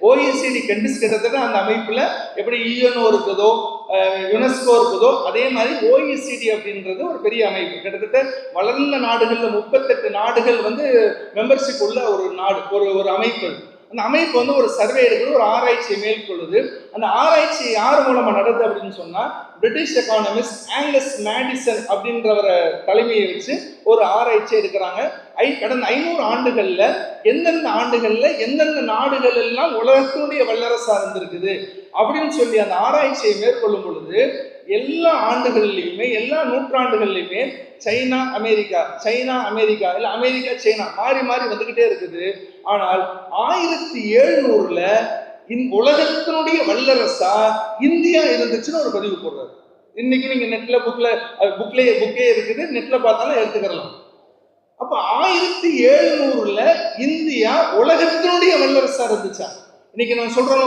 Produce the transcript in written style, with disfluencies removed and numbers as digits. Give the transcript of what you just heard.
OECD countries கிட்டத்தட்ட அந்த அமைப்புல எப்படி யுஎன்ஓ இருக்குதோ, யுனெஸ்கோ இருக்குதோ, அதே மாதிரி OECD அப்படின்றது ஒரு பெரிய அமைப்பு. கிட்டத்தட்ட வளர்ந்த நாடுகள்ல 38 நாடுகள் மெம்பர்ஷிப் உள்ள ஒரு நாடு, ஒரு அமைப்பு. அந்த அமைப்பு ஒரு சர்வே எடுக்குது, ஒரு ஆராய்ச்சியை மேற்கொள்ளுது. அந்த ஆராய்ச்சி யார் மூலமா நடக்குது அப்படின்னு சொன்னா, பிரிட்டிஷ் எக்கானமிஸ்ட் ஆங்கஸ் மேடிசன் அப்படின்றவரை தலைமையை வச்சு ஒரு ஆராய்ச்சி எடுக்கிறாங்க. கடந்த 500 ஆண்டுகள்ல எந்தெந்த நாடுகள் எல்லாம் உலகத்தினுடைய வல்லரசா இருந்திருக்குது அப்படின்னு சொல்லி அந்த ஆராய்ச்சியை மேற்கொள்ளும் பொழுது எல்லா ஆண்டுகள்லையுமே, எல்லா நூற்றாண்டுகள்லையுமே சைனா அமெரிக்கா இல்ல அமெரிக்கா சைனா மாறி மாறி வந்துகிட்டே இருக்குது. ஆனால் 1700ல உலகத்தினுடைய வல்லரசா இந்தியா இருந்துச்சுன்னு ஒரு பதிவு போடுறாரு. இன்னைக்கு நீங்க நெட்ல புக்கே இருக்குது, நெட்ல பார்த்தாலும் எடுத்துக்கலாம். அப்ப 1700ல இந்தியா உலகத்தினுடைய வல்லரசா இருந்துச்சா? இன்னைக்கு நான் சொல்றோம்